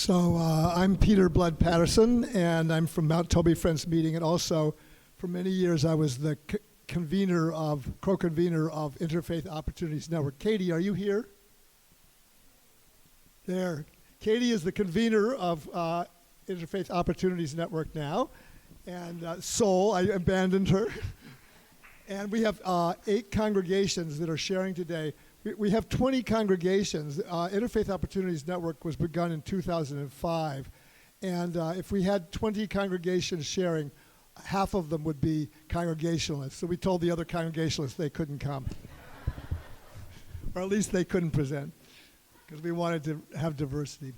I'm Peter Blood Patterson, and I'm from Mount Toby Friends Meeting, and also for many years I was the co-convener of Interfaith Opportunities Network. Katie, are you here? There. Katie is the convener of Interfaith Opportunities Network now, and Soul, I abandoned her. And we have 8 congregations that are sharing today. We have 20 congregations. Interfaith Opportunities Network was begun in 2005. And if we had 20 congregations sharing, half of them would be congregationalists. So we told the other congregationalists they couldn't come. Or at least they couldn't present, because we wanted to have diversity.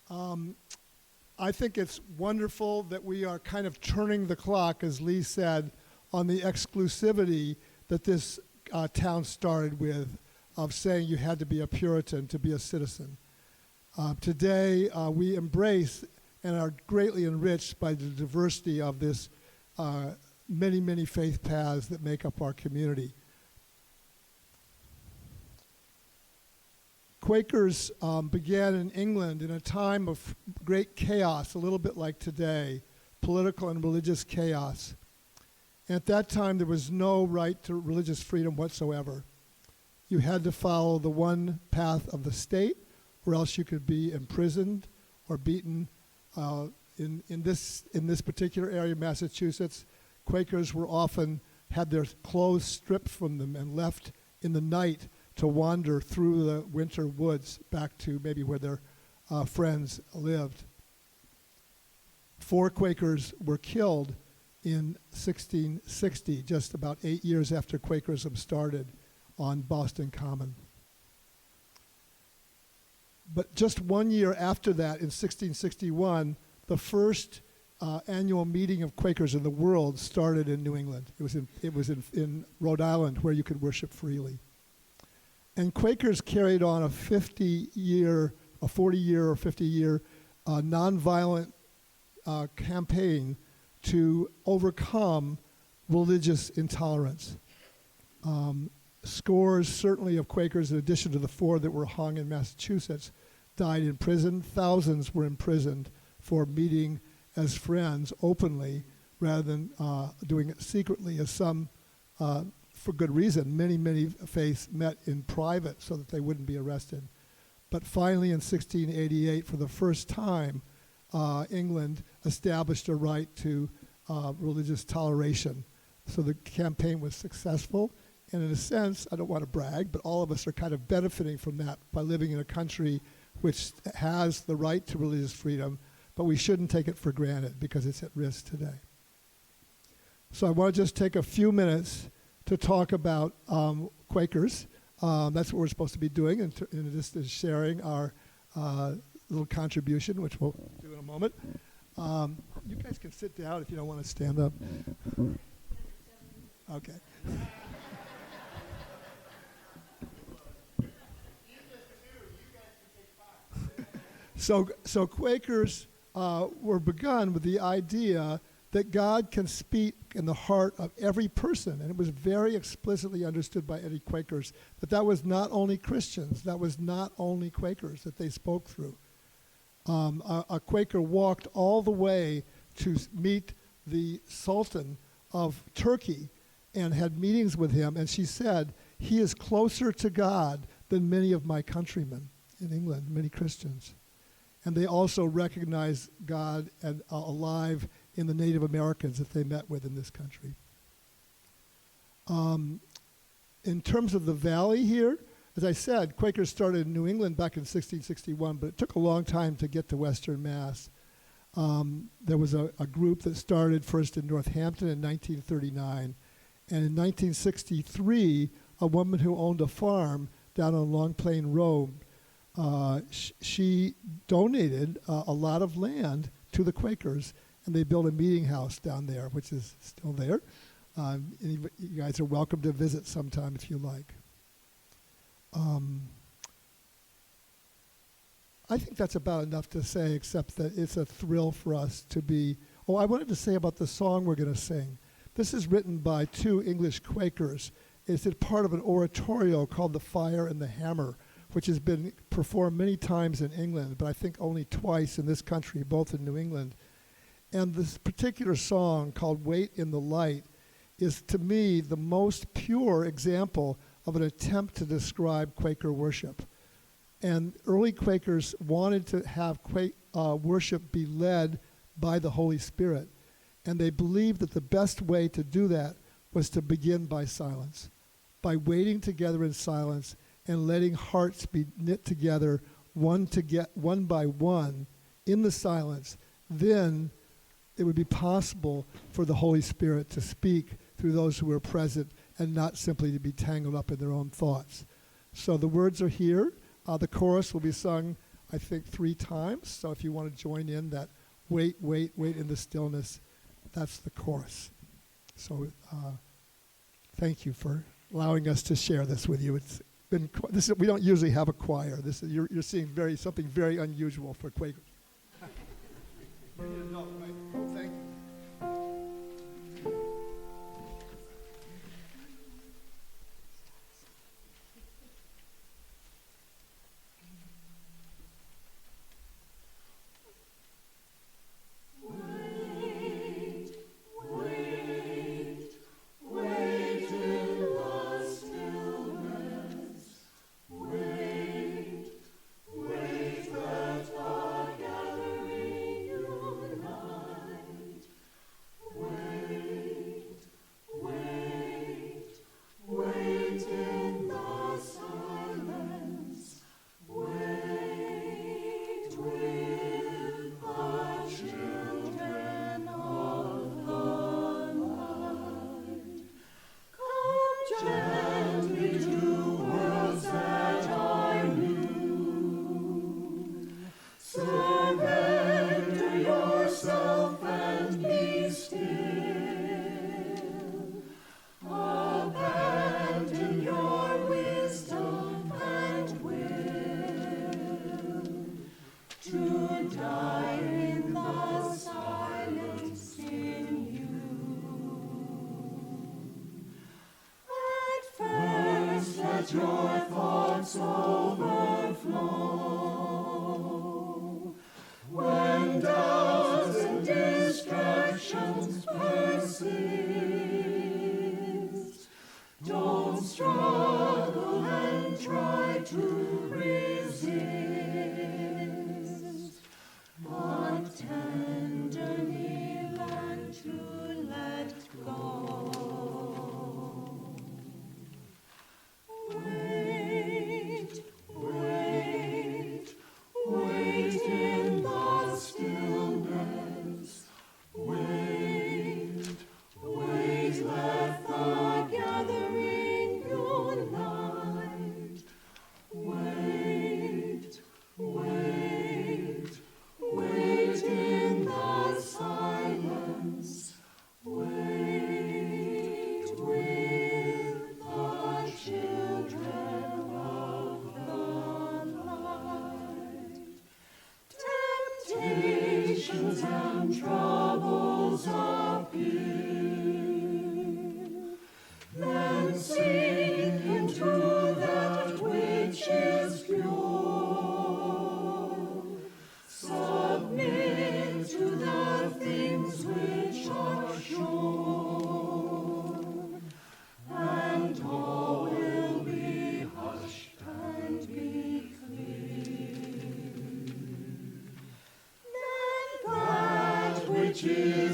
I think it's wonderful that we are kind of turning the clock, as Lee said, on the exclusivity that this town started with, of saying you had to be a Puritan to be a citizen. Today, we embrace and are greatly enriched by the diversity of this many, many faith paths that make up our community. Quakers began in England in a time of great chaos, a little bit like today, political and religious chaos. At that time, there was no right to religious freedom whatsoever. You had to follow the one path of the state, or else you could be imprisoned or beaten. In this particular area of Massachusetts, Quakers were often had their clothes stripped from them and left in the night to wander through the winter woods back to maybe where their friends lived. 4 Quakers were killed in 1660, just about 8 years after Quakerism started on Boston Common. But just 1 year after that, in 1661, the first annual meeting of Quakers in the world started in New England. It was in Rhode Island, where you could worship freely. And Quakers carried on a 40-year or 50-year nonviolent campaign to overcome religious intolerance. Scores, certainly, of Quakers, in addition to the 4 that were hung in Massachusetts, died in prison. Thousands were imprisoned for meeting as friends openly rather than doing it secretly, as some, for good reason, many faiths met in private so that they wouldn't be arrested. But finally, in 1688, for the first time, England established a right to religious toleration. So the campaign was successful, and in a sense, I don't want to brag, but all of us are kind of benefiting from that by living in a country which has the right to religious freedom, but we shouldn't take it for granted because it's at risk today. So I want to just take a few minutes to talk about Quakers. That's what we're supposed to be doing, and this is sharing our little contribution, which we'll do in a moment. You guys can sit down if you don't want to stand up. Okay. So Quakers were begun with the idea that God can speak in the heart of every person, and it was very explicitly understood by any Quakers that was not only Christians, that was not only Quakers that they spoke through. A Quaker walked all the way to meet the Sultan of Turkey and had meetings with him, and she said, "He is closer to God than many of my countrymen in England, many Christians." And they also recognized God and alive in the Native Americans that they met with in this country. In terms of the valley here, as I said, Quakers started in New England back in 1661, but it took a long time to get to Western Mass. There was a group that started first in Northampton in 1939, and in 1963, a woman who owned a farm down on Long Plain Road, she donated a lot of land to the Quakers, and they built a meeting house down there, which is still there. You guys are welcome to visit sometime if you like. I think that's about enough to say, except that it's a thrill for us to be... Oh, I wanted to say about the song we're going to sing. This is written by 2 English Quakers. It's a part of an oratorio called The Fire and the Hammer, which has been performed many times in England, but I think only twice in this country, both in New England. And this particular song called Wait in the Light is, to me, the most pure example of an attempt to describe Quaker worship. And early Quakers wanted to have worship be led by the Holy Spirit. And they believed that the best way to do that was to begin by silence, by waiting together in silence and letting hearts be knit together one by one in the silence. Then it would be possible for the Holy Spirit to speak through those who were present and not simply to be tangled up in their own thoughts. So the words are here. The chorus will be sung, I think, 3 times. So if you want to join in that wait, wait, wait in the stillness, that's the chorus. So thank you for allowing us to share this with you. It's been we don't usually have a choir. You're seeing something very unusual for Quakers. No, right. Oh, thank you. Your thoughts overflow when doubts and distractions persist. Don't struggle and try to resist, but tenderly learn to let go. Wait in the stillness. Wait, let the gathering unite. Wait in the silence. Wait with the children of the light. Temptations and troubles appear, then sink into that which is pure. Submit to the things which are sure, and all will be hushed and be clear. Then that which is